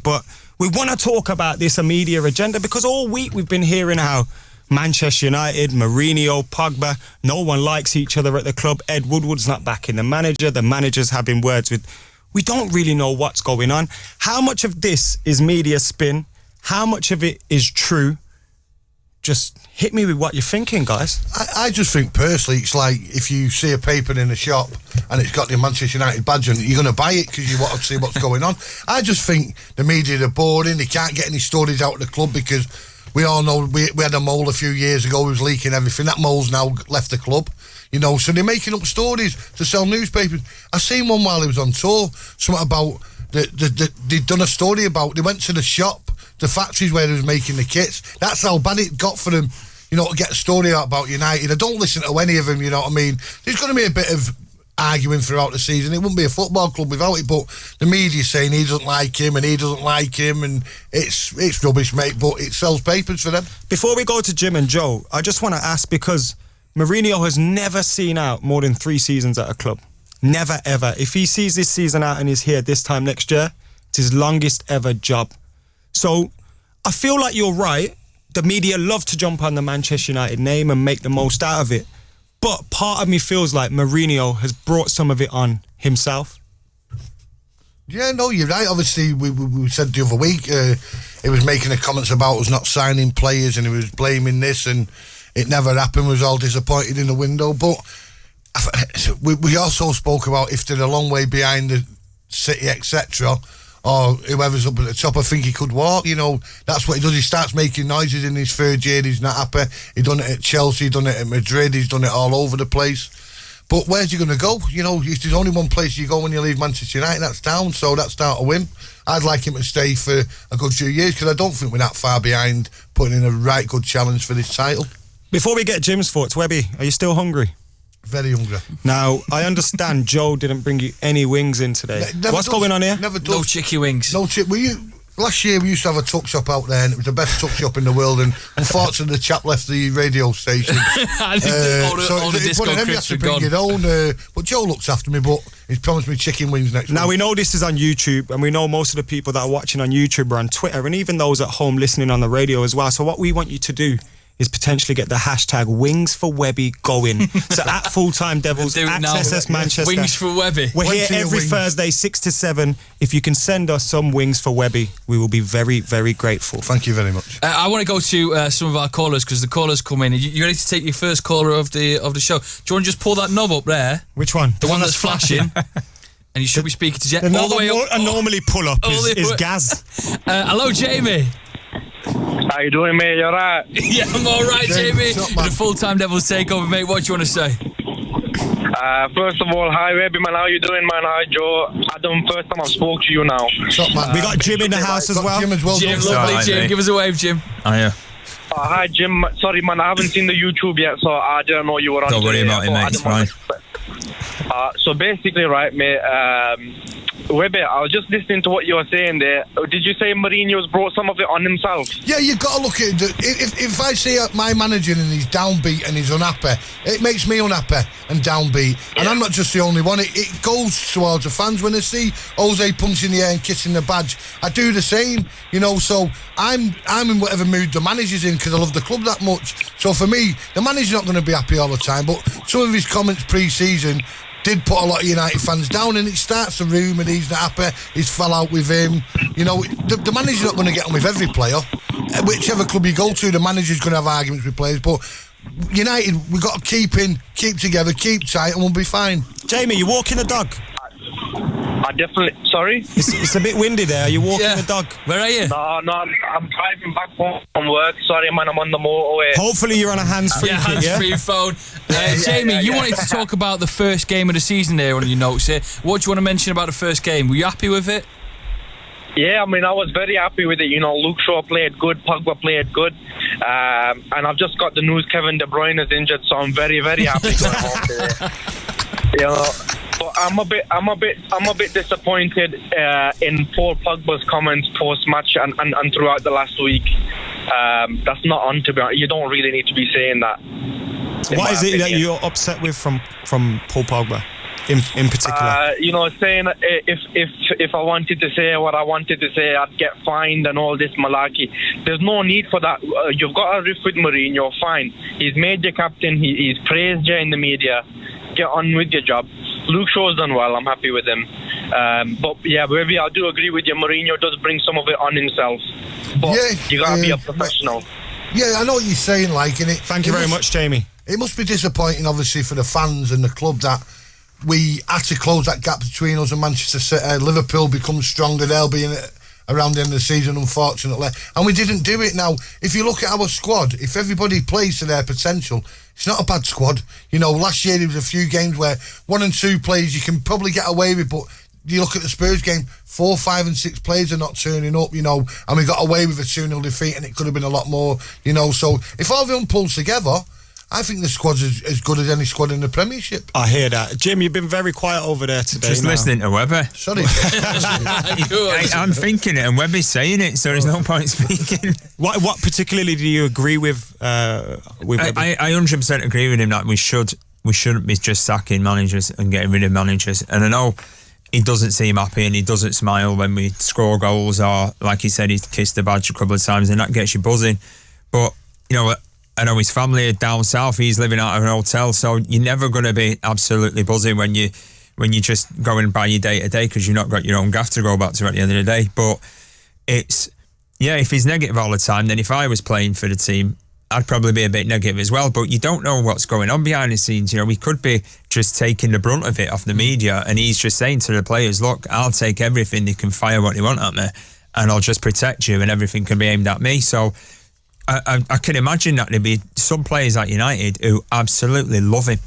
but we want to talk about this media agenda because all week we've been hearing how Manchester United, Mourinho, Pogba, no one likes each other at the club. Ed Woodward's not backing the manager's having words with... We don't really know what's going on. How much of this is media spin? How much of it is true? Just hit me with what you're thinking, guys. I just think personally it's like if you see a paper in a shop and it's got the Manchester United badge on it, you're going to buy it because you want to see what's going on. I just think the media are boring. They can't get any stories out of the club because we all know we had a mole a few years ago who was leaking everything. That mole's now left the club, you know, so they're making up stories to sell newspapers. I seen one while he was on tour, something about they'd done a story about they went to the shop, the factories where they was making the kits. That's how bad it got for them, you know, to get a story out about United. I don't listen to any of them, you know what I mean? There's going to be a bit of arguing throughout the season. It wouldn't be a football club without it, but the media's saying he doesn't like him and he doesn't like him, and it's rubbish, mate, but it sells papers for them. Before we go to Jim and Joe, I just want to ask, because Mourinho has never seen out more than 3 seasons at a club. Never, ever. If he sees this season out and is here this time next year, it's his longest ever job. So I feel like you're right. The media love to jump on the Manchester United name and make the most out of it. But part of me feels like Mourinho has brought some of it on himself. Yeah, no, you're right. Obviously, we said the other week he was making the comments about us not signing players and he was blaming this and it never happened, was all disappointed in the window. But we also spoke about if they're a long way behind the City, etc., or whoever's up at the top, I think he could walk. You know, that's what he does. He starts making noises in his third year. He's not happy. He done it at Chelsea, he done it at Madrid, he's done it all over the place. But where's he going to go? You know, there's only one place you go when you leave Manchester United, that's down. So that's down to him. I'd like him to stay for a good few years because I don't think we're that far behind putting in a right good challenge for this title. Before we get Jim's thoughts, Webby, are you still hungry? Very hungry. Now, I understand Joe didn't bring you any wings in today. What's going on here? Never does. No chicken wings. No chicken. Last year we used to have a tuck shop out there and it was the best tuck shop in the world, and unfortunately the chap left the radio station. all the disco crisps are gone. Your own, but Joe looks after me, but he's promised me chicken wings next week. Now we know this is on YouTube and we know most of the people that are watching on YouTube are on Twitter and even those at home listening on the radio as well. So what we want you to do is potentially get the hashtag Wings for Webby going. So at FullTimeDEVILS, at SS Manchester. Wings for Webby. We're here every Thursday, 6 to 7. If you can send us some wings for Webby, we will be very, very grateful. Thank you very much. I want to go to some of our callers because the callers come in. You ready to take your first caller of the show? Do you want to just pull that knob up there? Which one? The one that's flashing. And you should be speaking to Jamie. All the way up. I normally pull up is Gaz. Hello, Jamie. How you doing, mate? You alright? Yeah, I'm alright, Jamie. Up, the FullTimeDEVILS takeover, mate. What do you want to say? First of all, hi, Webby, man. How you doing, man? Hi, Joe. Adam, first time I've spoke to you now. Up, man. We got Jim in the house as well. Jim as well. Jim, lovely, Jim. Give us a wave, Jim. Oh, yeah. Hi, Jim. Sorry, man. I haven't seen the YouTube yet, so I didn't know you were on. Don't worry about it, mate. It's fine. So basically, right, mate, Webby, I was just listening to what you were saying there. Did you say Mourinho's brought some of it on himself? Yeah, you've got to look at it. If I see my manager and he's downbeat and he's unhappy, it makes me unhappy and downbeat. Yeah. And I'm not just the only one. It goes towards the fans. When they see Jose punching the air and kissing the badge, I do the same, you know. So I'm in whatever mood the manager's in because I love the club that much. So for me, the manager's not going to be happy all the time, but some of his comments pre-season did put a lot of United fans down, and it starts a rumour he's not happy, he's fell out with him. You know, the manager's not going to get on with every player. Whichever club you go to, the manager's going to have arguments with players, but United, we've got to keep together, keep tight, and we'll be fine. Jamie, you walking the dog? I definitely... Sorry? It's a bit windy there. Are you walking the dog? Where are you? No, I'm driving back home from work. Sorry, man, I'm on the motorway. Hopefully you're on a hands-free kit, hands-free phone. Jamie, you wanted to talk about the first game of the season there on your notes here. What do you want to mention about the first game? Were you happy with it? Yeah, I mean, I was very happy with it. You know, Luke Shaw played good, Pogba played good. And I've just got the news Kevin De Bruyne is injured, so I'm very, very happy going home today. You know, but I'm a bit disappointed in Paul Pogba's comments post-match and throughout the last week. That's not on, to be honest. You don't really need to be saying that. What is it that you're upset with from Paul Pogba? in particular? Saying if I wanted to say what I wanted to say, I'd get fined and all this malarkey. There's no need for that. You've got a riff with Mourinho, fine. He's made you captain. He's praised you in the media. Get on with your job. Luke Shaw's done well. I'm happy with him. But yeah, Webby, I do agree with you. Mourinho does bring some of it on himself. But you got to be a professional. Yeah, I know what you're saying, innit? Thank you very much, Jamie. It must be disappointing, obviously, for the fans and the club that we had to close that gap between us and Manchester City. Liverpool becomes stronger. They'll be in it around the end of the season, unfortunately. And we didn't do it. Now, if you look at our squad, if everybody plays to their potential, it's not a bad squad. Last year there was a few games where 1 and 2 players you can probably get away with, but you look at the Spurs game, 4, 5 and 6 players are not turning up, and we got away with a 2-0 defeat, and it could have been a lot more, so if all of them pulls together, I think the squad's as good as any squad in the Premiership. I hear that. Jim, you've been very quiet over there today. Just listening to Webber. Sorry. I'm thinking it and Webber's saying it, so there's no point speaking. What particularly do you agree with Webber? I 100% agree with him that we shouldn't be just sacking managers and getting rid of managers. And I know he doesn't seem happy and he doesn't smile when we score goals, or like he said, he's kissed the badge a couple of times, and that gets you buzzing. But I know his family are down south. He's living out of an hotel, so you're never going to be absolutely buzzing when you just going by your day to day, because you've not got your own gaff to go back to at the end of the day. But if he's negative all the time, then if I was playing for the team, I'd probably be a bit negative as well. But you don't know what's going on behind the scenes. We could be just taking the brunt of it off the media, and he's just saying to the players, look, I'll take everything. They can fire what they want at me, and I'll just protect you, and everything can be aimed at me. So I can imagine that there'd be some players at United who absolutely love him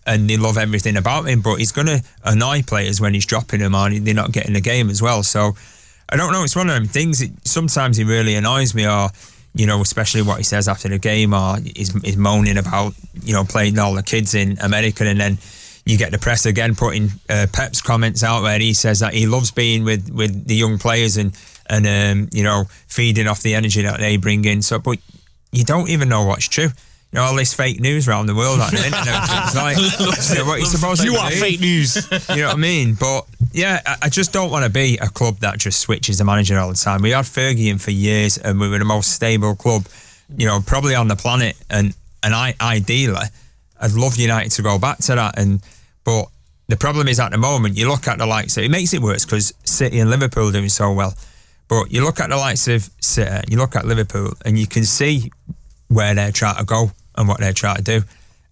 and they love everything about him, but he's going to annoy players when he's dropping them or they're not getting the game as well. So I don't know, it's one of them things. Sometimes he really annoys me, or especially what he says after the game, or he's moaning about playing all the kids in America, and then you get the press again putting Pep's comments out where he says that he loves being with the young players and feeding off the energy that they bring in. So, but you don't even know what's true. All this fake news around the world on the internet. It's like, what you're supposed to You are believe. fake news. You know what I mean? But yeah, I just don't want to be a club that just switches the manager all the time. We had Fergie in for years, and we were the most stable club, probably on the planet. And ideally, I'd love United to go back to that. But the problem is, at the moment, you look at the likes of, it makes it worse because City and Liverpool are doing so well. But you look at the likes of City, you look at Liverpool, and you can see where they're trying to go and what they're trying to do.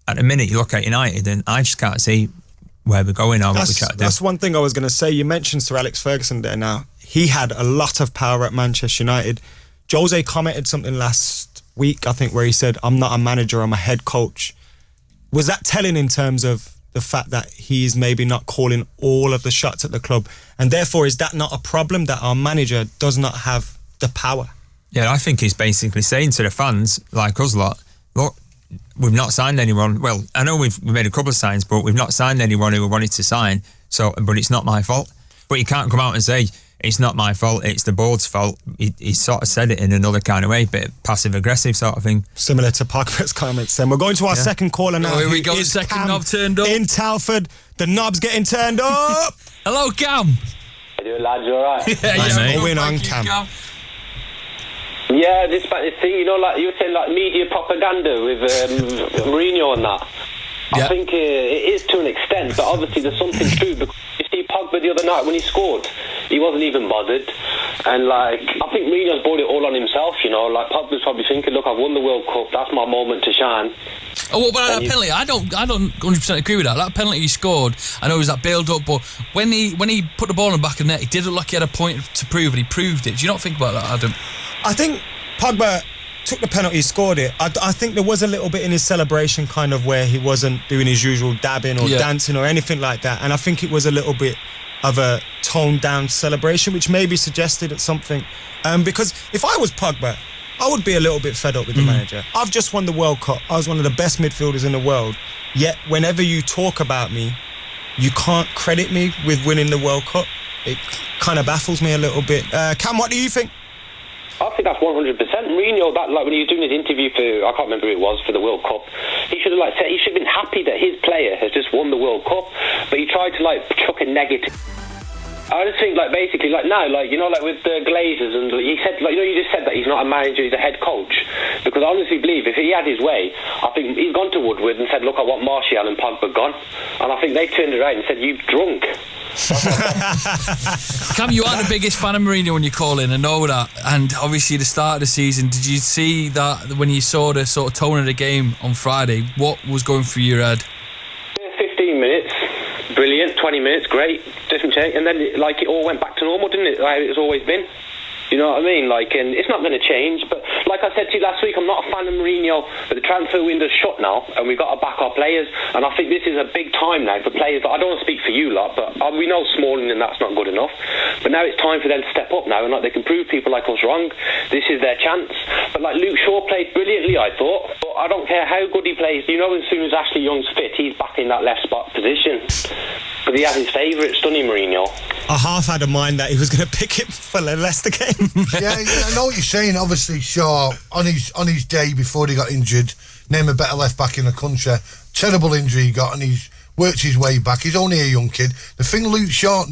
At the minute, you look at United, and I just can't see where we're going or what we're trying to do. That's one thing I was going to say. You mentioned Sir Alex Ferguson there now. He had a lot of power at Manchester United. Jose commented something last week, I think, where he said, I'm not a manager, I'm a head coach. Was that telling in terms of the fact that he's maybe not calling all of the shots at the club? And therefore, is that not a problem that our manager does not have the power? Yeah, I think he's basically saying to the fans, like us lot, look, we've not signed anyone. Well, I know we've made a couple of signs, but we've not signed anyone who we wanted to sign. So, but it's not my fault. But you can't come out and say, it's not my fault, it's the board's fault. He sort of said it in another kind of way, bit passive-aggressive sort of thing. Similar to Pogba's comments. Then we're going to our second caller now. Oh, here we go, the second Cam knob turned up. in Telford. The knob's getting turned up. Hello, Cam. How you doing, lads? You all right? mate. Going on, Thank you, Cam. Yeah, this thing, like you were saying, like media propaganda with Mourinho and that. Yeah. I think it is to an extent, but obviously there's something true, because you see Pogba the other night when he scored, he wasn't even bothered, and like I think Mourinho's brought it all on himself. Like Pogba's probably thinking, look, I've won the World Cup, that's my moment to shine. Oh, what about that penalty? I don't 100% agree with that. That penalty he scored, I know it was that bailed up, but when he put the ball in the back of the net, he did look like he had a point to prove, and he proved it. Do you not think about that, Adam? I think Pogba took the penalty, scored it. I think there was a little bit in his celebration kind of where he wasn't doing his usual dabbing or dancing or anything like that. And I think it was a little bit of a toned down celebration, which maybe suggested something. Because if I was Pogba, I would be a little bit fed up with the manager. I've just won the World Cup. I was one of the best midfielders in the world. Yet whenever you talk about me, you can't credit me with winning the World Cup. It kind of baffles me a little bit. Cam, what do you think? I think that's 100%. Mourinho, that like when he was doing his interview for, I can't remember who it was, for the World Cup, he should have said he should have been happy that his player has just won the World Cup, but he tried to chuck a negative. I just think basically now, with the Glazers, and he said you just said that he's not a manager, he's a head coach, because I honestly believe if he had his way, I think he's gone to Woodward and said, look, I want Martial and Pogba gone, and I think they turned around and said, you drunk. Cam, you are the biggest fan of Mourinho when you call in, I know that. And obviously the start of the season, did you see that when you saw the sort of tone of the game on Friday? What was going through your head? 15 minutes, brilliant. 20 minutes, great, different change, and then it all went back to normal, didn't it? Like it's always been. You know what I mean? And it's not going to change. But like I said to you last week, I'm not a fan of Mourinho, but the transfer window's shut now, and we've got to back our players. And I think this is a big time now for players. I don't want to speak for you lot, but we know Smalling and that's not good enough. But now it's time for them to step up now, and they can prove people like us wrong. This is their chance. But Luke Shaw played brilliantly, I thought. But I don't care how good he plays. As soon as Ashley Young's fit, he's back in that left spot position. But he had his favourite, Stunning Mourinho. I half had a mind that he was going to pick it for the Leicester game. yeah, I know what you're saying. Obviously, Shaw, on his day before he got injured, name a better left back in the country. Terrible injury he got, and he's worked his way back. He's only a young kid. The thing Luke Shaw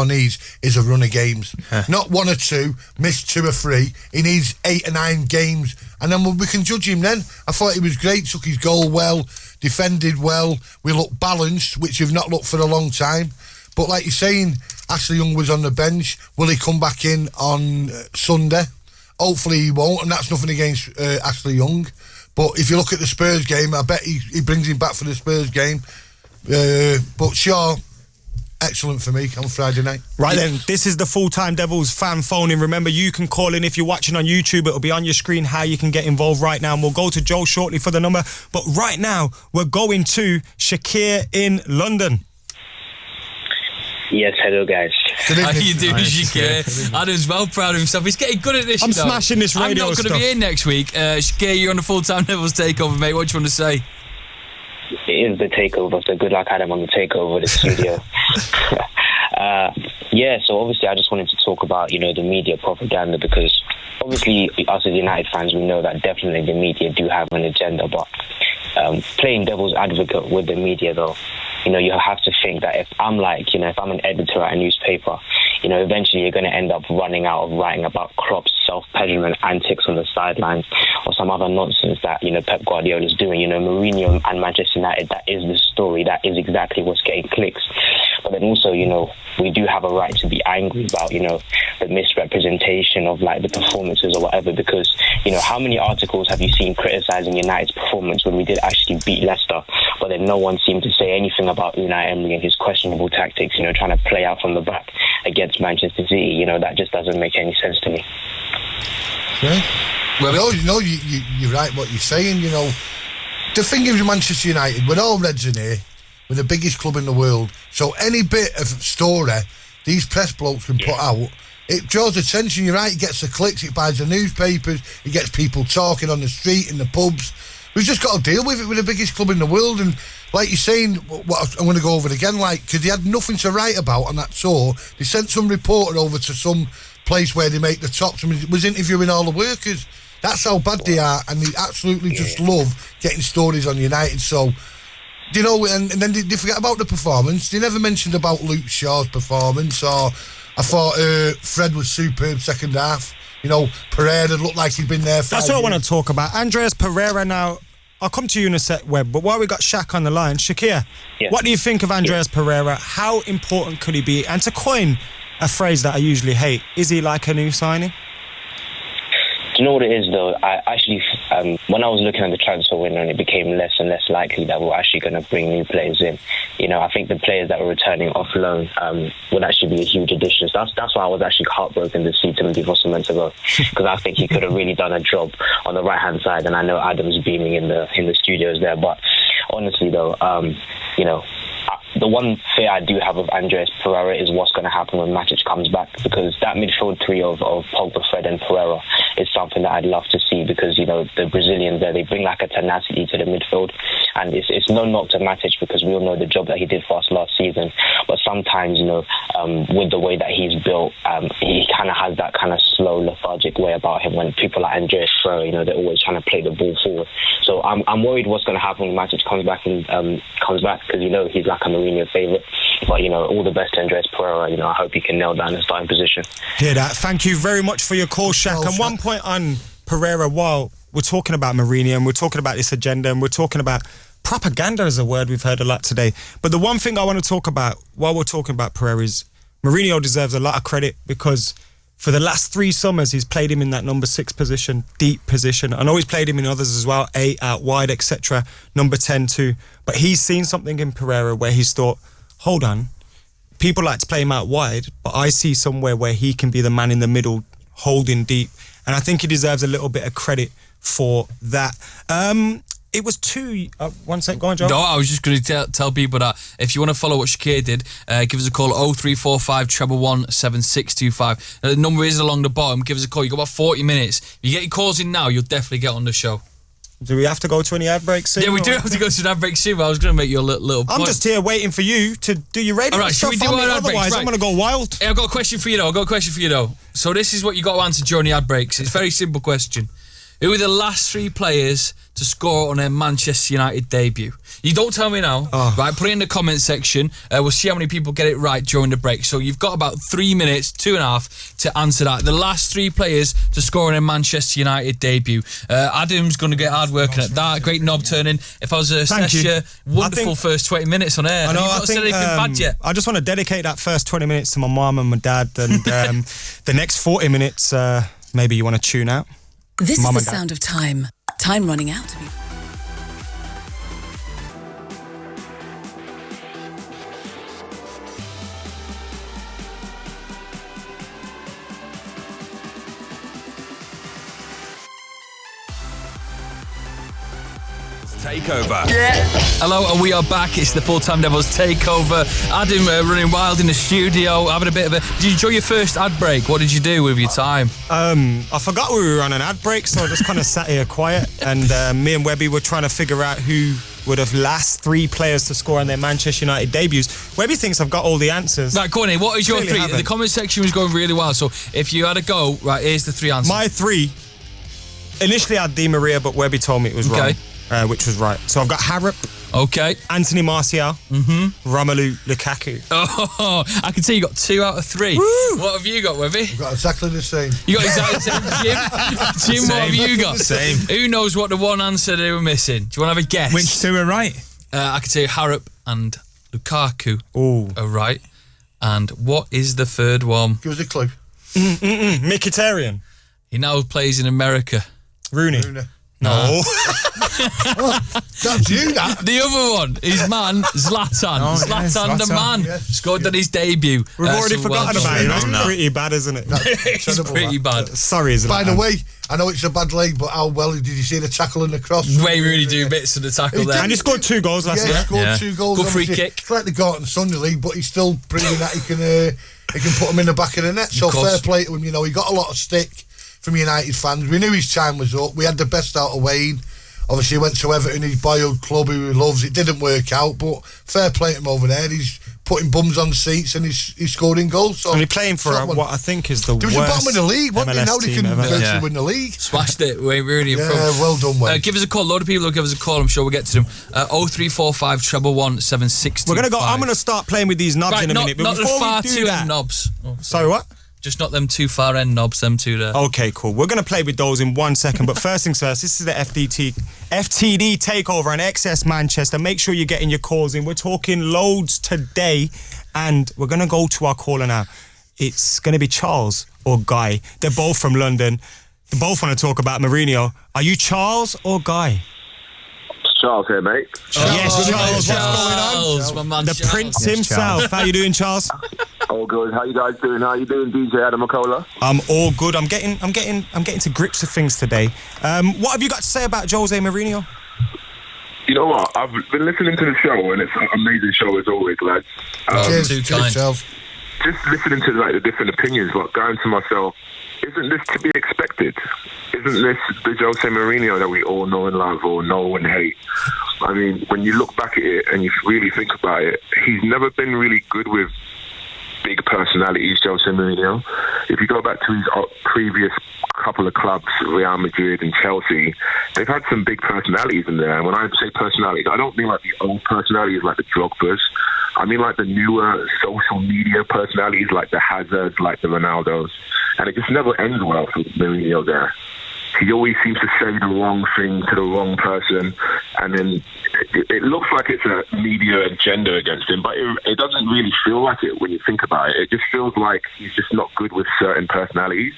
needs is a run of games. Not 1 or 2, missed 2 or 3. He needs 8 or 9 games, and then we can judge him then. I thought he was great, took his goal well, defended well. We looked balanced, which we've not looked for a long time. But like you're saying, Ashley Young was on the bench. Will he come back in on Sunday? Hopefully he won't, and that's nothing against Ashley Young. But if you look at the Spurs game, I bet he brings him back for the Spurs game. But Shaw, excellent for me on Friday night. Right then, this is the Full-Time Devils fan phone-in. Remember, you can call in if you're watching on YouTube. It'll be on your screen how you can get involved right now. And we'll go to Joe shortly for the number. But right now, we're going to Shakir in London. Yes, hello guys. How you doing, Shakir? Adam's well proud of himself. He's getting good at this. I'm smashing this radio I'm not going to be in next week. Shakir, you're on the Full-Time Devils takeover, mate. What do you want to say? It is the takeover, so good luck, Adam, on the takeover of the studio. So obviously I just wanted to talk about, the media propaganda, because obviously us as United fans, we know that definitely the media do have an agenda, but playing devil's advocate with the media though, you have to think that if I'm if I'm an editor at a newspaper, eventually you're going to end up running out of writing about Klopp's self-pleasurement antics on the sidelines or some other nonsense that, Pep Guardiola is doing. Mourinho and Manchester United, that is the story. That is exactly what's getting clicks. But then also, we do have a right to be angry about, the misrepresentation of the performances or whatever, because, how many articles have you seen criticising United's performance when we did actually beat Leicester, but then no one seemed to say anything about Unai Emery and his questionable tactics, trying to play out from the back against Manchester City. That just doesn't make any sense to me. Yeah. Well, you're right what you're saying, The thing is with Manchester United, we're all Reds in here. We're the biggest club in the world. So any bit of story these press blokes can put out, it draws attention. You're right, it gets the clicks, it buys the newspapers, it gets people talking on the street, in the pubs. We've just got to deal with it. We're the biggest club in the world. And like you're saying, I'm going to go over it again, because they had nothing to write about on that tour. They sent some reporter over to some place where they make the tops and was interviewing all the workers. That's how bad they are, and they absolutely just love getting stories on United. So, and then they forget about the performance. They never mentioned about Luke Shaw's performance, or I thought Fred was superb second half. Pereira looked like he'd been there for That's what I want to talk about. Andreas Pereira now. I'll come to you in a sec, Webb, but while we got Shaq on the line, Shakir, what do you think of Andreas Pereira? How important could he be? And to coin a phrase that I usually hate, is he like a new signing? Do you know what it is though? I actually, when I was looking at the transfer window, and it became less and less likely that we're actually going to bring new players in. I think the players that were returning off loan would actually be a huge addition. So that's why I was actually heartbroken to see Timothy Foster go, because I think he could have really done a job on the right hand side, and I know Adam's beaming in the studios there. But honestly though, the one fear I do have of Andreas Pereira is what's going to happen when Matic comes back, because that midfield three of Pogba, Fred and Pereira, it's something that I'd love to see, because, you know, the Brazilians there, they bring like a tenacity to the midfield, and it's no knock to Matic, because we all know the job that he did for us last season. But sometimes, you know, with the way that he's built, he kind of has that kind of slow, lethargic way about him. When people like Andreas Pereira, you know, they're always trying to play the ball forward. So I'm worried what's going to happen when Matic comes back, because, you know, he's like a Mourinho favourite. But, you know, all the best to Andreas Pereira. You know, I hope he can nail down his starting position. Hear that. Thank you very much for your call, Shaq. And one point on Pereira, while we're talking about Mourinho and we're talking about this agenda and we're talking about propaganda is a word we've heard a lot today. But the one thing I want to talk about while we're talking about Pereira is Mourinho deserves a lot of credit, because for the last 3 summers he's played him in that number 6 position, deep position. I know he's played him in others as well, 8 out wide, etc. Number 10 too. But he's seen something in Pereira where he's thought, hold on, people like to play him out wide, but I see somewhere where he can be the man in the middle, holding deep. And I think he deserves a little bit of credit for that. It was 2... one sec, go on, Joe. No, I was just going to tell people that if you want to follow what Shakir did, give us a call, 0345 111 7625. The number is along the bottom. Give us a call. You've got about 40 minutes. If you get your calls in now, you'll definitely get on the show. Do we have to go to any ad breaks soon? Yeah, we do have to go to an ad break soon, but I was going to make you a little point. I'm just here waiting for you to do your radio Alright, stuff. should we do our ad breaks? Otherwise, Right. I'm going to go wild. Hey, I've got a question for you, though. So this is what you got to answer during the ad breaks. It's a very simple question. Who are the last 3 players to score on their Manchester United debut? You don't tell me now. Right, put it in the comment section. We'll see how many people get it right during the break. So you've got about 3 minutes, 2.5, to answer that. The last 3 players to score on their Manchester United debut. Adam's going to get hard working at that. Great knob turning. If I was a session, wonderful first 20 minutes on air. I know, You've not said anything bad yet. I just want to dedicate that first 20 minutes to my mum and my dad, and the next 40 minutes, maybe you want to tune out. This Mum is and the Dad. sound of time. Time running out. Takeover. Hello, and we are back. It's the Full-Time Devils Takeover. Adam running wild in the studio, having a bit of a... Did you enjoy your first ad break? What did you do with your time? I forgot we were on an ad break, so I just kind of sat here quiet, and me and Webby were trying to figure out who would have last 3 players to score on their Manchester United debuts. Webby thinks I've got all the answers. Right, go on in. What is your Clearly 3? haven't. The comment section was going really well, so if you had a go, right, here's the 3 answers. My 3, initially I had Di Maria, but Webby told me it was wrong, which was right. So I've got Harrop, Okay. Anthony Martial, Romelu Lukaku. Oh, I can see you got 2 out of 3. Woo! What have you got, Webby? We've got exactly the same. You got exactly the same. Jim, what have you got? Same. Who knows what the one answer they were missing? Do you want to have a guess? Which 2 are right? I can say Harrop and Lukaku Ooh. are right. And what is the 3rd one? Give us a clue. Mkhitaryan. He now plays in America. Rooney. No. That's you, that. The other one is man Zlatan. Oh, yeah, Zlatan the Zlatan. man. Scored on his debut. We've already so forgotten well about done. him. It's pretty bad, isn't it? It's Terrible, pretty that. bad. Sorry, Zlatan. By the way, I know it's a bad leg, but how well did you see the tackle and the cross? Wayne Rooney do bits of the tackle there. And he scored 2 goals last Yeah, year. he scored Yeah. 2 goals. Good free obviously. kick. It's like the Gorton Sunday League, but he's still proving that he can put him in the back of the net. So Of course. fair play to him. You know, he got a lot of stick from United fans. We knew his time was up. We had the best out of Wayne. Obviously, he went to Everton, his boyhood club, who he loves. It didn't work out, but fair play to him over there. He's putting bums on seats and he's scoring goals. So And he's playing for what I think is the He was worst the bottom of the league, wasn't he? MLS Now they team can ever. virtually Yeah. win the league. Smashed it, Wayne Rooney. Yeah, well done, Wayne. Give us a call. A load of people will give us a call. I'm sure we'll get to them. 0345 111 7625. We're gonna go. I'm gonna start playing with these knobs Right, in a minute. But not the before far we do two that, end knobs. Oh, sorry, what? Just not them 2 far end knobs, them 2 there. Okay, cool. We're gonna play with those in 1 second. But first things first, this is the FTD takeover on XS Manchester. Make sure you're getting your calls in. We're talking loads today, and we're gonna go to our caller now. It's gonna be Charles or Guy. They're both from London. They both want to talk about Mourinho. Are you Charles or Guy? Charles here, mate. Yes, Charles. What's Charles, going on? my man The Charles. Prince himself. How you doing, Charles? All good. How you guys doing? How you doing, DJ Adam McKola? I'm all good. I'm getting to grips with things today. What have you got to say about Jose Mourinho? You know what? I've been listening to the show, and it's an amazing show as always, lads. Too kind. Just listening to like the different opinions, like going to myself, isn't this to be expected? Isn't this the Jose Mourinho that we all know and love or know and hate? I mean, when you look back at it and you really think about it, he's never been really good with big personalities, Jose Mourinho. If you go back to his previous couple of clubs, Real Madrid and Chelsea, they've had some big personalities in there. And when I say personalities, I don't mean like the old personalities like the Drogba's. I mean like the newer social media personalities like the Hazards, like the Ronaldos. And it just never ends well for Mourinho there. He always seems to say the wrong thing to the wrong person, and then it looks like it's a media agenda against him, but it doesn't really feel like it when you think about it. It just feels like he's just not good with certain personalities,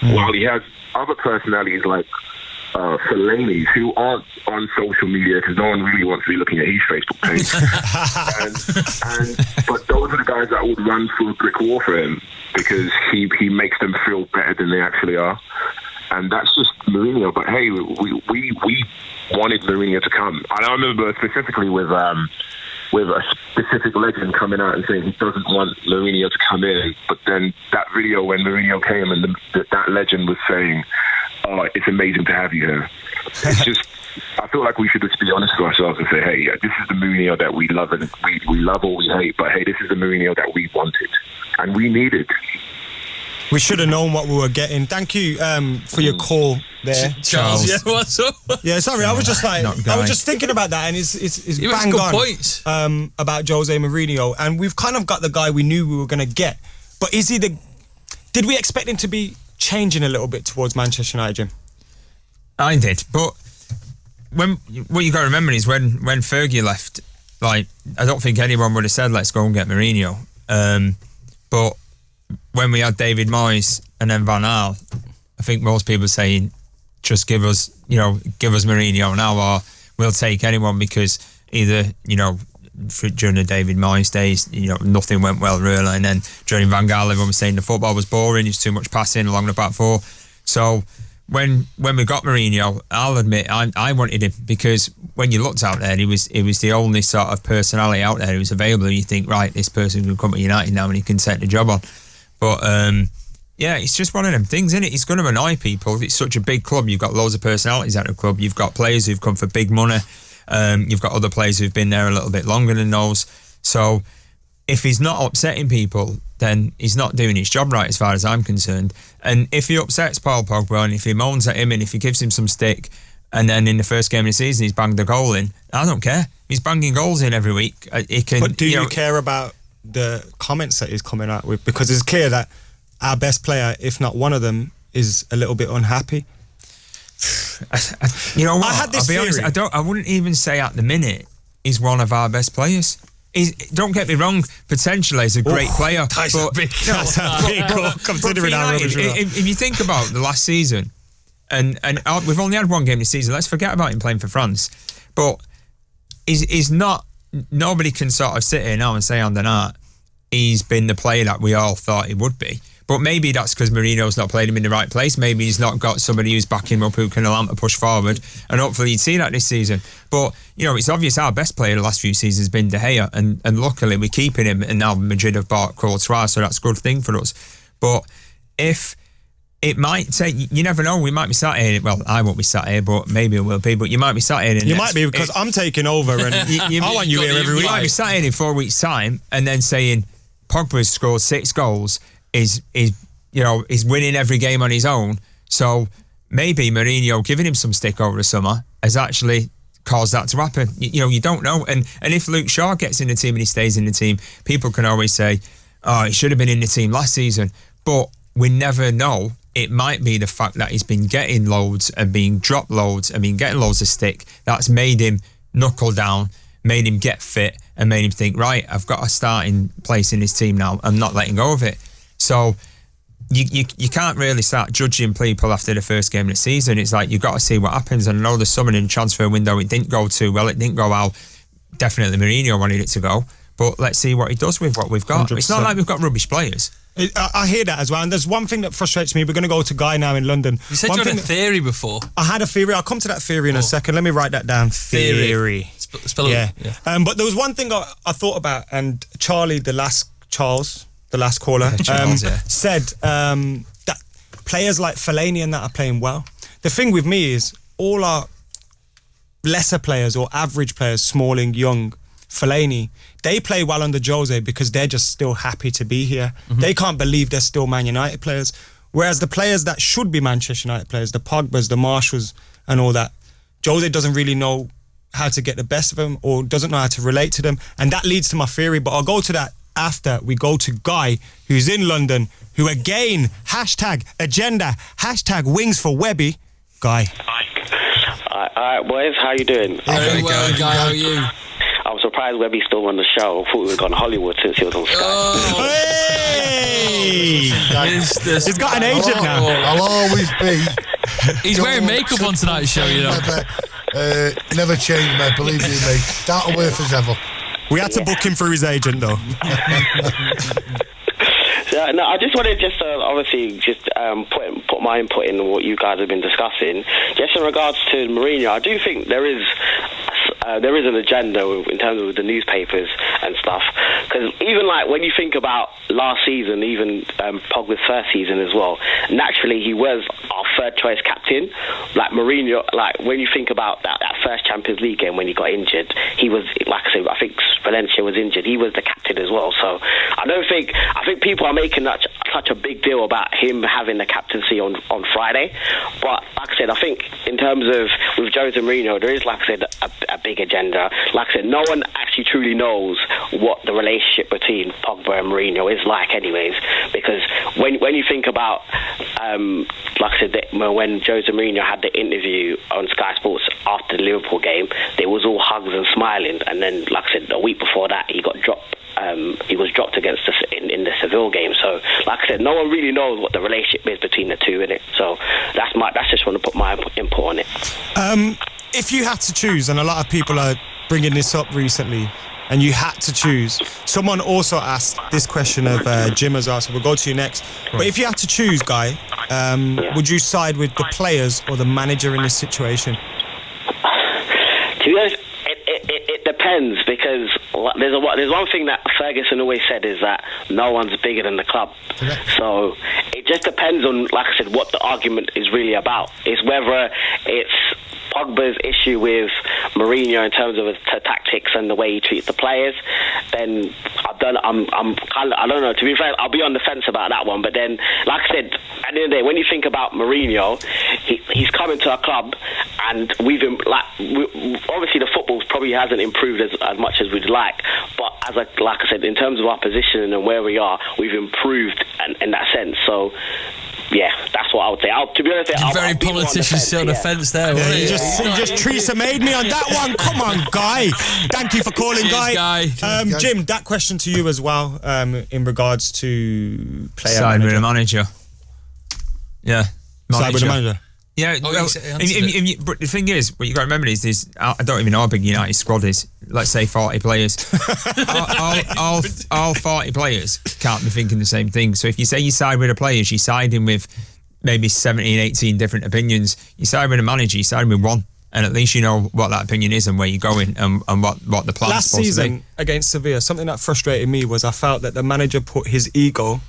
while he has other personalities like Fellaini's who aren't on social media because no one really wants to be looking at his Facebook page. But those are the guys that would run through a brick wall for him because he makes them feel better than they actually are. And that's just Mourinho. But hey, we wanted Mourinho to come. And I remember specifically with a specific legend coming out and saying he doesn't want Mourinho to come in. But then that video when Mourinho came and that legend was saying, "Oh, it's amazing to have you here." It's just, I feel like we should just be honest with ourselves and say, hey, this is the Mourinho that we love and we love or we hate. But hey, this is the Mourinho that we wanted and we needed. We should have known what we were getting. Thank you for your call there, Charles. Yeah, what's up? Yeah, sorry, I was just like, I was just thinking about that, and it's bang on points. About Jose Mourinho, and we've kind of got the guy we knew we were going to get. But is he did we expect him to be changing a little bit towards Manchester United, Jim? I did, but what you got to remember is when Fergie left, like, I don't think anyone would have said, let's go and get Mourinho. But when we had David Moyes and then Van Gaal, I think most people saying, just give us Mourinho now, or we'll take anyone, because either, during the David Moyes days, nothing went well really, and then during Van Gaal, everyone was saying the football was boring, there's too much passing along the back four. So when we got Mourinho, I'll admit I wanted him, because when you looked out there, he was the only sort of personality out there who was available, and you think, right, this person can come to United now and he can take the job on. But yeah, it's just one of them things, isn't it? It's going to annoy people. It's such a big club. You've got loads of personalities at the club. You've got players who've come for big money. You've got other players who've been there a little bit longer than those. So if he's not upsetting people, then he's not doing his job right, as far as I'm concerned. And if he upsets Paul Pogba, and if he moans at him, and if he gives him some stick, and then in the first game of the season he's banged a goal in, I don't care. He's banging goals in every week. But do you care about the comments that he's coming out with? Because it's clear that our best player, if not one of them, is a little bit unhappy. You know what? I had this I'll be theory. honest, I wouldn't even say at the minute he's one of our best players. Don't get me wrong, potentially he's a great player. That's a big call, considering how rubbish we are. If you think about the last season, and we've only had one game this season, let's forget about him playing for France. But he's not, nobody can sort of sit here now and say on the night he's been the player that we all thought he would be. But maybe that's because Mourinho's not played him in the right place. Maybe he's not got somebody who's backing him up who can allow him to push forward. And hopefully you'd see that this season. But, it's obvious our best player the last few seasons has been De Gea. And luckily we're keeping him. And now Madrid have bought Courtois, so that's a good thing for us. But if it might take, you never know, we might be sat here. Well, I won't be sat here, but maybe it will be. But you might be sat here. You might be, because I'm taking over and I want you here every week. You might be sat here in 4 weeks' time and then saying Pogba's scored 6 goals, is winning every game on his own. So maybe Mourinho giving him some stick over the summer has actually caused that to happen. You don't know. And if Luke Shaw gets in the team and he stays in the team, people can always say, oh, he should have been in the team last season. But we never know. It might be the fact that he's been getting loads and being dropped loads and been getting loads of stick that's made him knuckle down, made him get fit, and made him think, right, I've got a starting place in this team now. I'm not letting go of it. So you can't really start judging people after the first game of the season. It's like, you've got to see what happens. And I know there's someone in the transfer window, it didn't go too well, it didn't go how definitely Mourinho wanted it to go. But let's see what he does with what we've got. 100%. It's not like we've got rubbish players. I hear that as well. And there's one thing that frustrates me. We're going to go to Guy now in London. You said you had a theory before. I had a theory. I'll come to that theory in a second. Let me write that down. Theory. Spell it. Yeah. But there was one thing I thought about, and Charlie, the last caller, Charles, said that players like Fellaini and that are playing well. The thing with me is all our lesser players or average players, Smalling, Young, Fellaini, they play well under Jose because they're just still happy to be here. They can't believe they're still Man United players. Whereas the players that should be Manchester United players, the Pogbas, the Marshalls and all that, Jose doesn't really know how to get the best of them or doesn't know how to relate to them. And that leads to my theory, but I'll go to that after we go to Guy, who's in London, who again, #agenda, #wings for Webby. Guy. Alright, boys, how you doing? Very well, Guy. How are you? I'm surprised Webby's still on the show. I thought we would have gone Hollywood since he was on Sky. Hey! He's got an agent now. I'll always be. He's wearing makeup on tonight's show, you know. Never change, mate. Believe you me. Down to earth as ever. We had to book him through his agent, though. No, I just wanted to put my input in what you guys have been discussing. Just in regards to Mourinho, I do think there is an agenda in terms of the newspapers and stuff. Because even like when you think about last season, even Pogba's first season as well, naturally he was our third choice captain. Like Mourinho, like when you think about that first Champions League game when he got injured, he was, like I said, I think Valencia was injured. He was the captain as well. So I think people are making such a big deal about him having the captaincy on Friday. But like I said, I think in terms of with Jose Mourinho, there is, like I said, a big agenda. Like I said, no one actually truly knows what the relationship between Pogba and Mourinho is like anyways, because when you think about like I said, when Jose Mourinho had the interview on Sky Sports after the Liverpool game, there was all hugs and smiling, and then like I said, a week before that he got dropped. He was dropped against us in the Seville game. So, like I said, no one really knows what the relationship is between the two, innit? So that's just want to put my input on it. If you had to choose, and a lot of people are bringing this up recently, and you had to choose, someone also asked this question of Jim as well, so we'll go to you next. But if you had to choose, Guy, would you side with the players or the manager in this situation? To be honest, it depends, because there's one thing that Ferguson always said is that no one's bigger than the club. So it just depends on, like I said, what the argument is really about. It's whether it's Pogba's issue with Mourinho in terms of his tactics and the way he treats the players, then I don't know. To be fair, I'll be on the fence about that one. But then, like I said, at the end of the day, when you think about Mourinho, he's coming to our club, and obviously the football probably hasn't improved as much as we'd like. But like I said, in terms of our position and where we are, we've improved in that sense. So. Yeah, that's what I would say. To be honest, You're very politician still on the fence there. Yeah, you just Teresa made me on that one. Come on, Guy. Thank you for calling, Guy. Jim, that question to you as well, in regards to player side manager. with a manager. Yeah, Side with a manager. Yeah, but the thing is, what you got to remember is I don't even know how big United squad is. Let's say 40 players. all 40 players can't be thinking the same thing. So if you say you side with the players, you're siding with maybe 17, 18 different opinions. You side with a manager, you side with one. And at least you know what that opinion is and where you're going and what the plan's Last supposed to be. season against Sevilla, something that frustrated me was I felt that the manager put his ego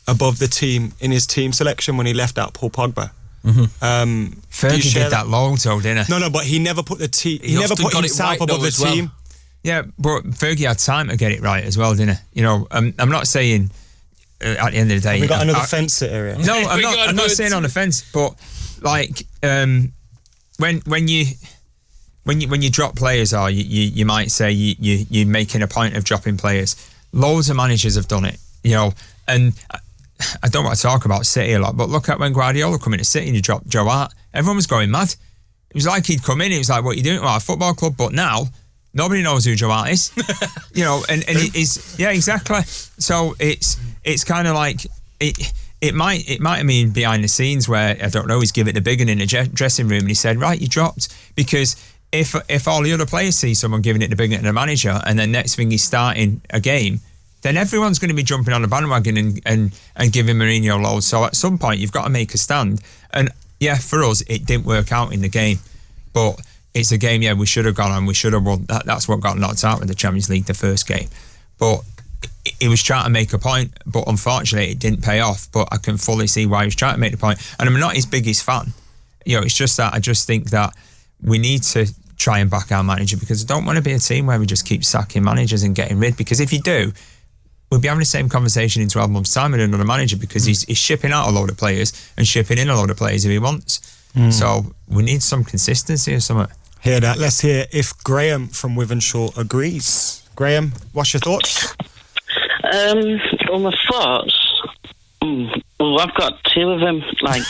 above the team in his team selection when he left out Paul Pogba. Fergie did that loads though, didn't he? No, but he never put the team. He never put himself above the team. Yeah, but Fergie had time to get it right as well, didn't he? You know, I'm not saying at the end of the day. We got another fence area. No, I'm not saying on the fence, but like when you drop players, or you might say you're making a point of dropping players. Loads of managers have done it, you know, and. I don't want to talk about City a lot, but look at when Guardiola come into City and he dropped Joe Hart. Everyone was going mad. It was like he'd come in, it was like, what are you doing to our football club? But now, nobody knows who Joe Hart is. You know, and it is, yeah, exactly. So it's kind of like, it might have been behind the scenes where, I don't know, he's given it the big one in the dressing room and he said, right, you dropped. Because if all the other players see someone giving it the big one to the manager and then next thing he's starting a game, then everyone's going to be jumping on the bandwagon and giving Mourinho loads. So at some point, you've got to make a stand. And yeah, for us, it didn't work out in the game. But it's a game, yeah, we should have gone and we should have won. That's what got knocked out with the Champions League, the first game. But he was trying to make a point, but unfortunately it didn't pay off. But I can fully see why he was trying to make the point. And I'm not his biggest fan. It's just that I just think that we need to try and back our manager, because I don't want to be a team where we just keep sacking managers and getting rid. Because if you do, we'll be having the same conversation in 12 months' time with another manager, because he's shipping out a load of players and shipping in a load of players if he wants. So we need some consistency or something. Hear that? Let's hear if Graham from Wivenshaw agrees. Graham, what's your thoughts? Well, my thoughts. Well, I've got two of them. Like,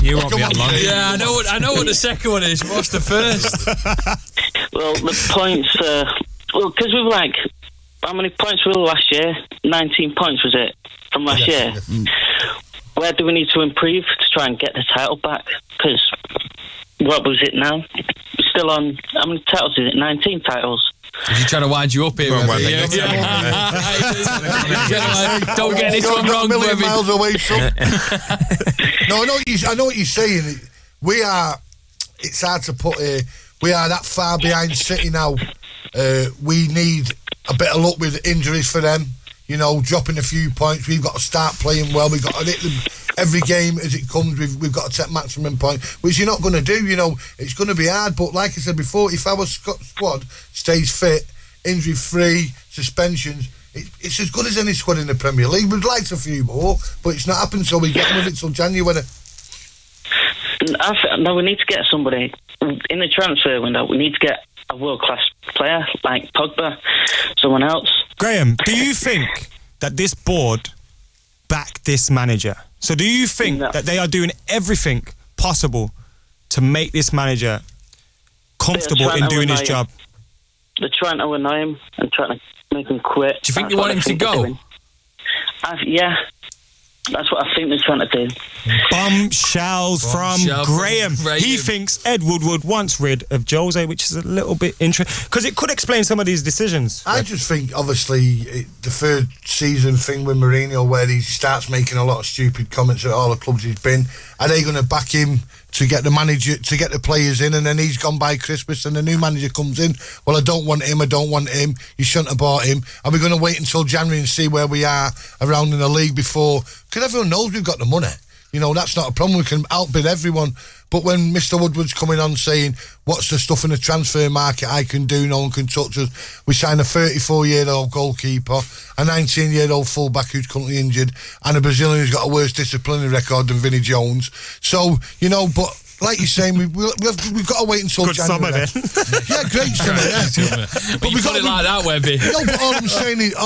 you won't be on long. Yeah, I know what the second one is. What's the first? Well, the points. Well, because we were like, how many points were we last year? 19 points was it from last year? Where do we need to improve to try and get the title back? Because what was it now? Still on. How many titles is it? 19 titles. Is he trying to wind you up here? Don't get this one wrong, million miles away, son. No, I know what you're saying. We are. It's hard to put here. We are that far behind City now. We need a bit of luck with injuries for them. Dropping a few points. We've got to start playing well. We've got to hit them every game as it comes. We've got to take maximum point, which you're not going to do. It's going to be hard. But like I said before, if our squad stays fit, injury-free, suspensions, it's as good as any squad in the Premier League. We'd like a few more, but it's not happened, so we get on with it till January. No, we need to get somebody in the transfer window. We need to get a world-class player like Pogba, someone else. Graham, do you think that this board back this manager? So do you think that they are doing everything possible to make this manager comfortable in doing his job? They're trying to annoy him and trying to make him quit. Do you think you want him to go? Yeah. That's what I think they're trying to do. Bombshells from Graham. He thinks Ed Woodward wants rid of Jose, which is a little bit interesting because it could explain some of these decisions. I just think, obviously, the third season thing with Mourinho, where he starts making a lot of stupid comments at all the clubs he's been, are they going to back him to get the manager, to get the players in, and then he's gone by Christmas and the new manager comes in? Well, I don't want him. You shouldn't have bought him. Are we going to wait until January and see where we are around in the league before? Because everyone knows we've got the money. That's not a problem. We can outbid everyone. But when Mr. Woodward's coming on saying, what's the stuff in the transfer market I can do, no one can touch us. We signed a 34-year-old goalkeeper, a 19-year-old fullback who's currently injured, and a Brazilian who's got a worse disciplinary record than Vinnie Jones. So, but like you're saying, we've got to wait until good January. Summer, yeah, great summer. Yeah. But we've got it like that, Webby. No, but all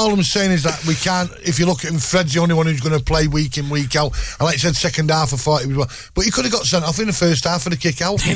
I'm saying is that we can't. If you look at him, Fred's the only one who's going to play week in, week out. And like I said, second half, I thought he was well. But he could have got sent off in the first half for the kick out. He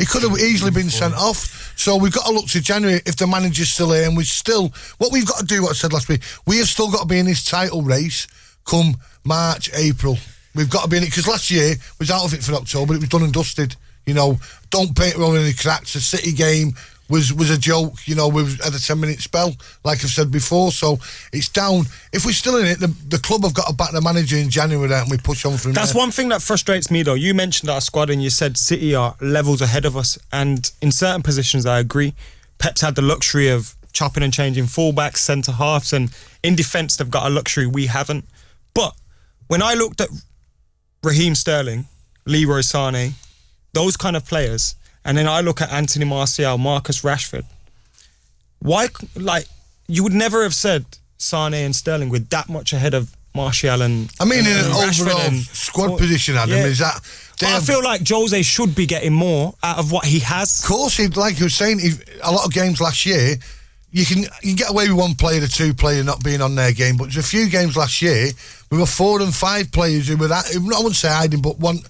could have easily been sent off. So we've got to look to January if the manager's still here, and what we've got to do, what I said last week, we have still got to be in this title race come March, April. We've got to be in it, because last year was out of it for October. It was done and dusted. Don't paint it all in the cracks. The City game was a joke. We had a 10-minute spell, like I've said before. So it's down. If we're still in it, the club have got to back the manager in January, and we push on from there. That's one thing that frustrates me, though. You mentioned our squad, and you said City are levels ahead of us. And in certain positions, I agree. Pep's had the luxury of chopping and changing fullbacks, centre halves, and in defence, they've got a luxury we haven't. But when I looked at Raheem Sterling, Leroy Sané, those kind of players, and then I look at Anthony Martial, Marcus Rashford, why, you would never have said Sané and Sterling were that much ahead of Martial and in an Rashford overall squad position, Adam, is that... I feel like Jose should be getting more out of what he has. Of course, like you were saying, a lot of games last year, you can get away with one player or two player not being on their game, but there's a few games last year we were 4 and 5 players who were I wouldn't say hiding, but one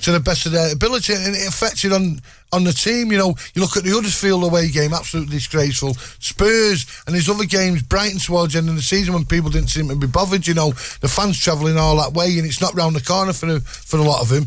to the best of their ability, and it affected on the team. You look at the Huddersfield away game, absolutely disgraceful. Spurs and his other games, Brighton towards the end of the season when people didn't seem to be bothered. The fans travelling all that way, and it's not round the corner for a lot of them.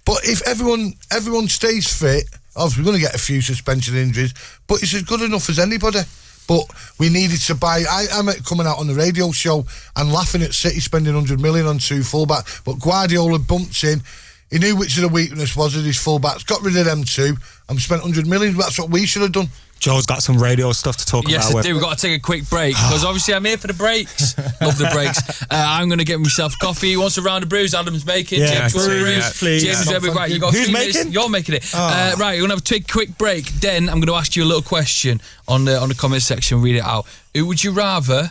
But if everyone stays fit, obviously we're going to get a few suspension injuries, but it's as good enough as anybody. But we needed to buy. I'm coming out on the radio show and laughing at City spending 100 million on 2 fullbacks, but Guardiola bumped in. He knew which of the weakness was of his fullbacks, got rid of them 2, and spent 100 million. That's what we should have done. Joe's got some radio stuff to talk about. Yes, I do. We've got to take a quick break because obviously I'm here for the breaks. Love the breaks. I'm going to get myself coffee. Who wants a round of brews? Adam's making. Yeah, Jim's brews, please. Jim's right. You got Who's 3 making? minutes. You're making it. Right, we're going to have to take a quick break. Then I'm going to ask you a little question on the comment section. Read it out. Who would you rather?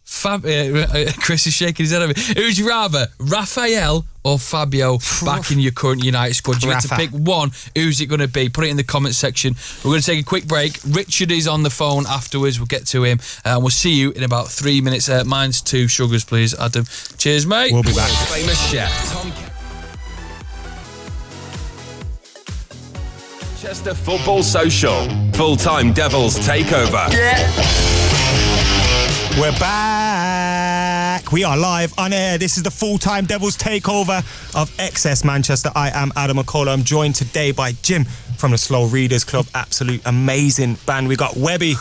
Chris is shaking his head at me. Who would you rather, Raphael or Fabio, back in your current United squad? You get to pick one. Who's it going to be? Put it in the comment section. We're going to take a quick break. Richard is on the phone afterwards. We'll get to him. We'll see you in about 3 minutes. Mine's 2 sugars, please, Adam. Cheers, mate. We'll be back. Famous chef Tom Manchester Football Social. Full-time Devils takeover. We're back. We are live on air. This is the Full-Time Devils takeover of XS Manchester. I am Adam McKola. I'm joined today by Jim from the Slow Readers Club. Absolute amazing band. We got Webby,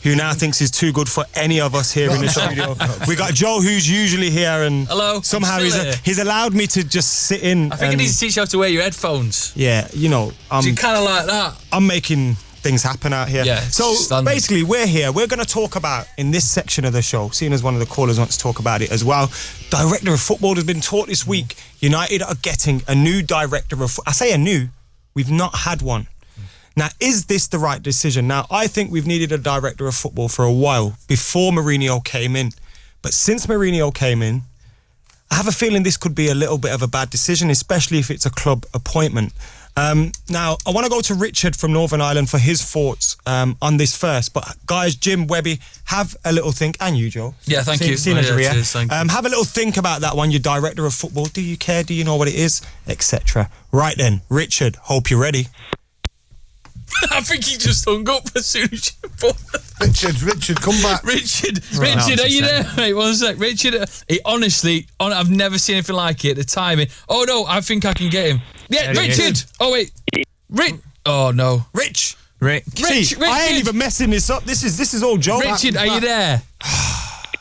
who now thinks he's too good for any of us here in the studio. We got Joe, who's usually here, and hello. Somehow he's allowed me to just sit in. I think I need to teach you how to wear your headphones. Yeah, you know, you kind of like that. I'm making things happen out here. Yeah, so basically we're here. We're going to talk about, in this section of the show, seeing as one of the callers wants to talk about it as well, director of football has been taught this week. United are getting a new director of I say a new, we've not had one. Now, is this the right decision? Now, I think we've needed a director of football for a while before Mourinho came in. But since Mourinho came in, I have a feeling this could be a little bit of a bad decision, especially if it's a club appointment. Now, I want to go to Richard from Northern Ireland for his thoughts on this first. But guys, Jim, Webby, have a little think. And you, Joe. Yeah, thank you. Cheers, thank you. Have a little think about that one, your director of football. Do you care? Do you know what it is? Etc. Right then, Richard, hope you're ready. I think he just hung up as soon as you put Richard, come back. Richard, are you there, mate? 1 sec. Richard, he honestly, I've never seen anything like it. The timing. Oh, no, I think I can get him. Yeah, Richard. Oh, wait. Oh, no. Rich. Richard. I ain't even messing this up. This is all Joe. Richard, are you there?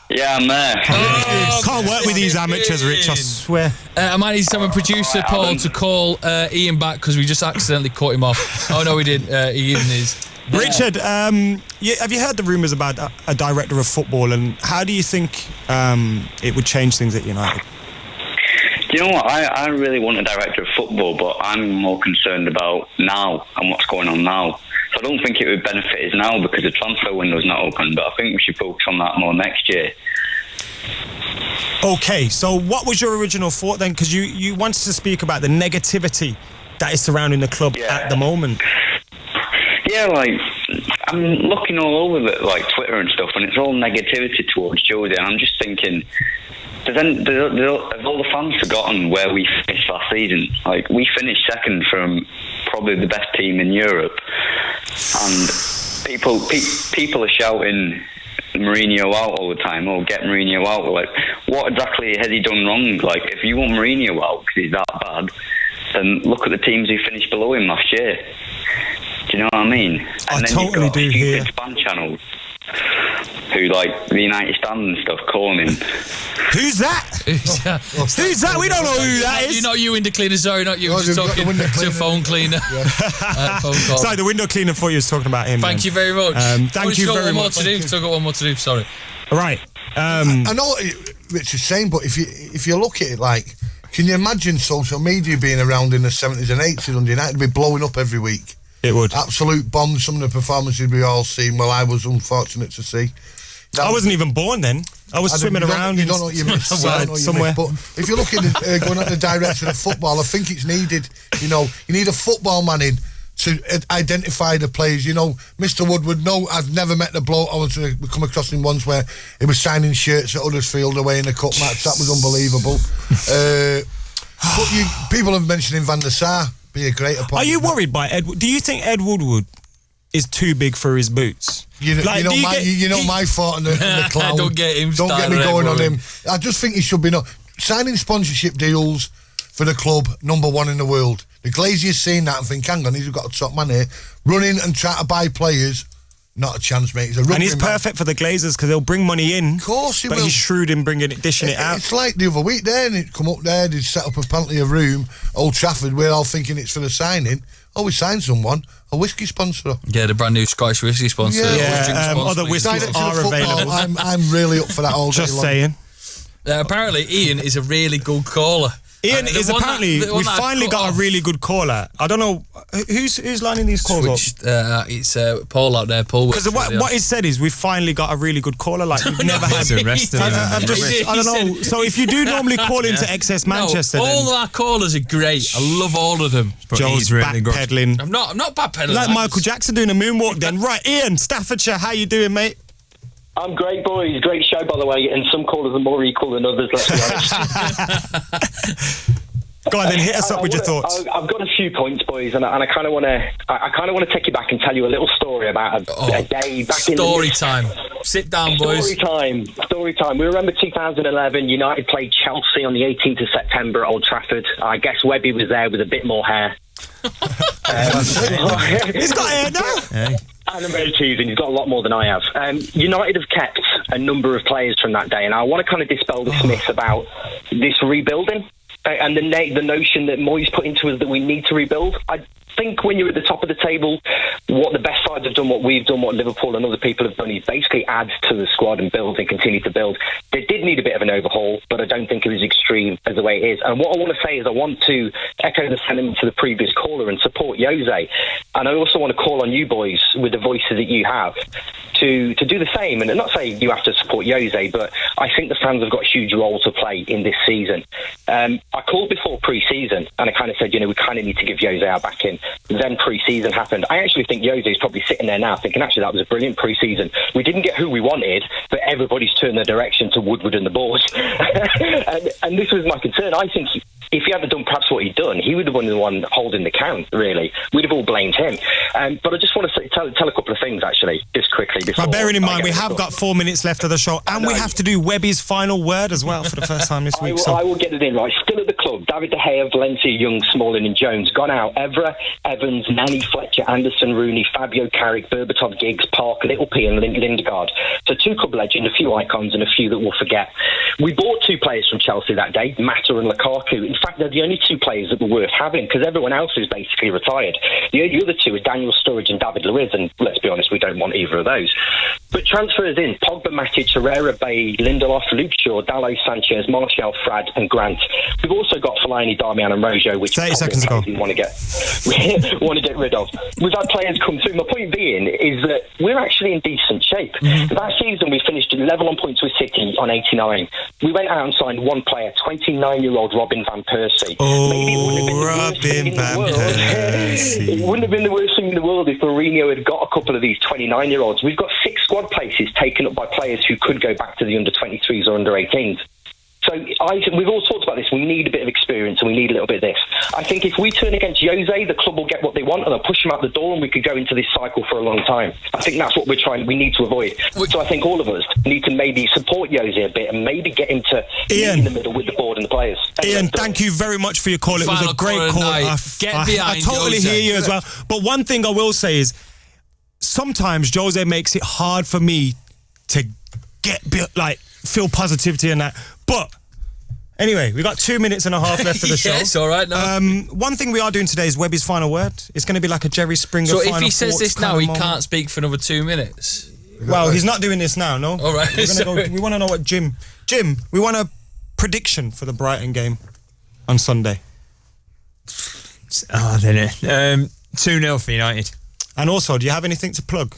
Yeah, I'm there. Can't work with these amateurs, Rich, I swear. I might need someone, producer Paul, to call Ian back because we just accidentally cut him off. Oh, no, we did. Ian is. Richard, have you heard the rumours about a director of football, and how do you think it would change things at United? Do you know what? I really want a director of football, but I'm more concerned about now and what's going on now. So I don't think it would benefit us now because the transfer window's not open, but I think we should focus on that more next year. Okay, so what was your original thought then? Because you wanted to speak about the negativity that is surrounding the club at the moment. Yeah, like, I'm looking all over like Twitter and stuff, and it's all negativity towards Jody, and I'm just thinking, have all the fans forgotten where we finished last season? Like, we finished second from probably the best team in Europe, and people are shouting Mourinho out all the time. Oh, get Mourinho out. Like, what exactly has he done wrong? Like, if you want Mourinho out because he's that bad, then look at the teams who finished below him last year. Do you know what I mean? And I then totally you've got do hear. fan channels who, like, the United stand and stuff, calling him. Who's that? Who's that? We don't know who that is. You're not you, window cleaner, sorry, not you. Just talking to a phone cleaner. Phone call. Sorry, the window cleaner for you was talking about him. Thank you very much. Thank you very much. Still got one more to do, sorry. Right. I know what Rich is saying, but if you look at it, like, can you imagine social media being around in the 70s and 80s under United be blowing up every week? It would. Absolute bombs. Some of the performances we all seen. Well, I was unfortunate to see. I wasn't even born then. I was swimming around. You don't know what you missed. Somewhere. But if you look at going at the direction of football, I think it's needed. You know, you need a football man in to identify the players. You know, Mr. Woodward. No, I've never met the bloke. We come across him once where he was signing shirts at Huddersfield away in a cup match. That was unbelievable. But people have mentioned Van der Sar. Be a great appointment. Are you worried by Ed? Do you think Ed Woodward is too big for his boots? My thought on the clown. Don't get him. Don't get me going on him. I just think he should be signing sponsorship deals for the club, #1 in the world. The Glazier's seen that and think, hang on, he's got a top man here. Running and try to buy players Not a chance, mate. He's a rugby And he's man. perfect for the Glazers because they'll bring money in. Of course he but will. he's shrewd in dishing it out. It's like the other week there, and he'd come up there, they'd set up apparently a room, Old Trafford, we're all thinking it's for the signing. Oh, we signed someone, a whiskey sponsor. Yeah, the brand new Scottish whiskey sponsor. Other whiskies are available. I'm really up for that all day Just long. saying. Apparently, Ian is a really good caller. Ian is apparently, we finally got a really good caller. I don't know, who's lining these calls up? It's Paul out there, Paul. Because what he said is we finally got a really good caller, like we've never had the rest of them. I don't know. So if you do normally call into XS Manchester, all of our callers are great. I love all of them. But Joe's he's really good. backpedaling. I'm not backpedaling. Like Michael Jackson doing a moonwalk then. Right, Ian, Staffordshire, how you doing, mate? I'm great, boys. Great show, by the way. And some callers are more equal than others, let's be honest. Go on, then hit us up with your thoughts. I've got a few points, boys, and I kind of want to take you back and tell you a little story about a day back in story time. Sit down, boys. Story time. We remember 2011. United played Chelsea on the 18th of September at Old Trafford. I guess Webby was there with a bit more hair. He's got hair now. Hey. And I'm very teasing. He's got a lot more than I have. United have kept a number of players from that day, and I want to kind of dispel this myth about this rebuilding. And the notion that Moyes put into us that we need to rebuild. I think when you're at the top of the table, what the best sides have done, what we've done, what Liverpool and other people have done is basically add to the squad and build and continue to build. They did need a bit of an overhaul, but I don't think it was extreme as the way it is. And what I want to say is I want to echo the sentiment to the previous caller and support Jose. And I also want to call on you boys with the voices that you have to do the same. And not say you have to support Jose, but I think the fans have got a huge role to play in this season. I called before pre-season and I kind of said, we kind of need to give Jose our backing. Then pre-season happened. I actually think Jose is probably sitting there now thinking, actually, that was a brilliant pre-season. We didn't get who we wanted, but everybody's turned their direction to Woodward and the board. and this was my concern. I think if he hadn't done perhaps what he'd done, he would have been the one holding the count, really. We'd have all blamed him. But I just want to tell a couple of things, actually, just quickly. But bearing in mind, we have got 4 minutes left of the show, and we have to do Webby's final word as well for the first time this week. I will get it in, right. Still at the club, David De Gea, Valencia, Young, Smalling and Jones. Gone out, Evra, Evans, Nani, Fletcher, Anderson, Rooney, Fabio, Carrick, Berbatov, Giggs, Park, Little P and Lindegaard. So 2 club legends, a few icons and a few that we'll forget. We bought 2 players from Chelsea that day, Mata and Lukaku. In fact, they're the only 2 players that were worth having because everyone else is basically retired. The other 2 are Daniel Sturridge and David Luiz, and let's be honest, we don't want either of those. But transfers in, Pogba, Matic, Herrera, Bay, Lindelof, Luke Shaw, Dalot, Sanchez, Martial, Frad and Grant. We've also got Fellaini, Darmian and Rojo, which 30 seconds ago. we want to get rid of. We've had players come through. My point being is that we're actually in decent shape. Last season we finished level on points with City on 89. We went out and signed one player, 29-year-old Robin Van Persie. Maybe it wouldn't have been the worst thing in the world if Mourinho had got a couple of these 29-year-olds. We've got 6 squad places taken up by players who could go back to the under-23s or under-18s. So we've all talked about this. We need a bit of experience and we need a little bit of this. I think if we turn against Jose, the club will get what they want and they'll push him out the door and we could go into this cycle for a long time. I think that's what we need to avoid. So I think all of us need to maybe support Jose a bit and maybe get him to be in the middle with the board and the players. Ian, thank you very much for your call. It was a great call. I totally hear you as well. But one thing I will say is sometimes Jose makes it hard for me to feel positivity in that. But anyway, we got 2 minutes and a half left of the show. Yes, all right. No. One thing we are doing today is Webby's final word. It's going to be like a Jerry Springer final So if he says this now, he moment. can't speak for another 2 minutes? Well, he's not doing this now, no? All right. We want to know what Jim, we want a prediction for the Brighton game on Sunday. Oh, didn't it? 2-0 for United. And also, do you have anything to plug?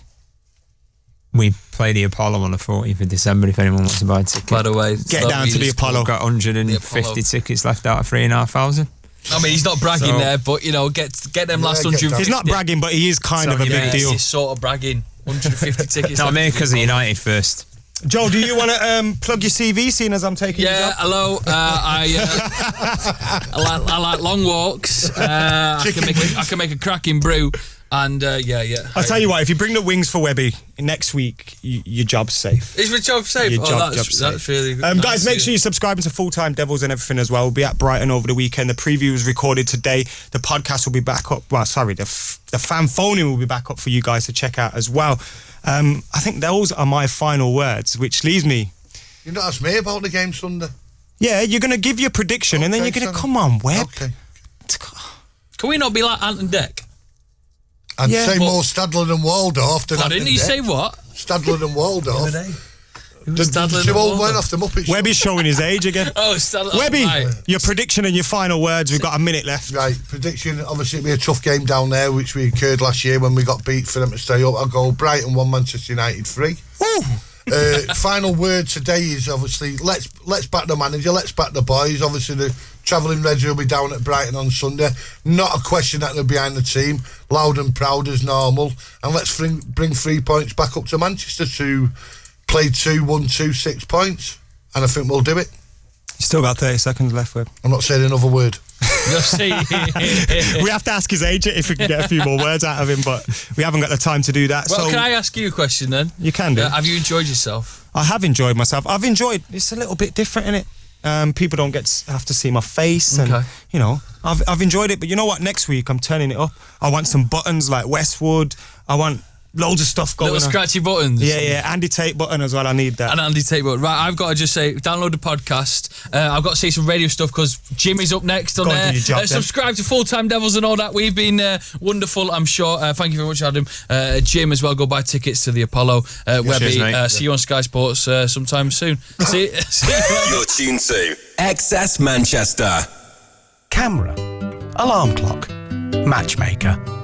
We play the Apollo on the 14th of December if anyone wants to buy a ticket. By the way, get down to the Apollo. We've got 150 tickets left out of 3,500. I mean, he's not bragging there, but, get them last 150. He's not bragging, but he is kind of a big deal. He's sort of bragging. 150 tickets. No, I mean, because of United first. Joe, do you want to plug your CV, seeing as I'm taking your job? Hello. I like long walks. I can make a cracking brew. And yeah. I'll tell you what, if you bring the wings for Webby next week, your job's safe. Is your job safe? Your That's safe. really good. Guys, make sure you're subscribing to Full Time Devils and everything as well. We'll be at Brighton over the weekend. The preview was recorded today. The podcast will be back up. Well, sorry, the fan phoning will be back up for you guys to check out as well. I think those are my final words, which leaves me. You're not asking me about the game Sunday. Yeah, you're going to give your prediction and then you're going to come on, Webb. Okay. Can we not be like Ant and Dec? I'd say more Stadler than Waldorf. Didn't you say what? Stadler than Waldorf. The two old went off the Muppet Show. Webby's showing his age again. Stadler. Webby, Right. your prediction and your final words. We've got a minute left. Right, prediction. Obviously, it'll be a tough game down there, which we incurred last year when we got beat for them to stay up. I'll go Brighton 1, Manchester United 3. Final word today is obviously let's back the manager, let's back the boys. Obviously the travelling Reds will be down at Brighton on Sunday. Not a question that they're behind the team, loud and proud as normal, and let's bring 3 points back up to Manchester to play 2-1-2 6 points, and I think we'll do it. You still got 30 seconds left, Webb. I'm not saying another word. We have to ask his agent if we can get a few more words out of him, but we haven't got the time to do that. Well, so can I ask you a question then? You can do. Have you enjoyed yourself? I have enjoyed myself. It's a little bit different, innit? People don't have to see my face, and I've enjoyed it. But you know what? Next week I'm turning it up. I want some buttons like Westwood. I want loads of stuff going on. Little scratchy buttons. Yeah. Andy Tate button as well. I need that. An Andy Tate button. Right, I've got to just say, download the podcast. I've got to say some radio stuff because Jimmy's up next on there. Subscribe to Full Time Devils and all that. We've been wonderful, I'm sure. Thank you very much, Adam. Jim as well. Go buy tickets to the Apollo. Webby, see you on Sky Sports sometime soon. See you. You're tuned to XS Manchester. Camera, alarm clock, matchmaker.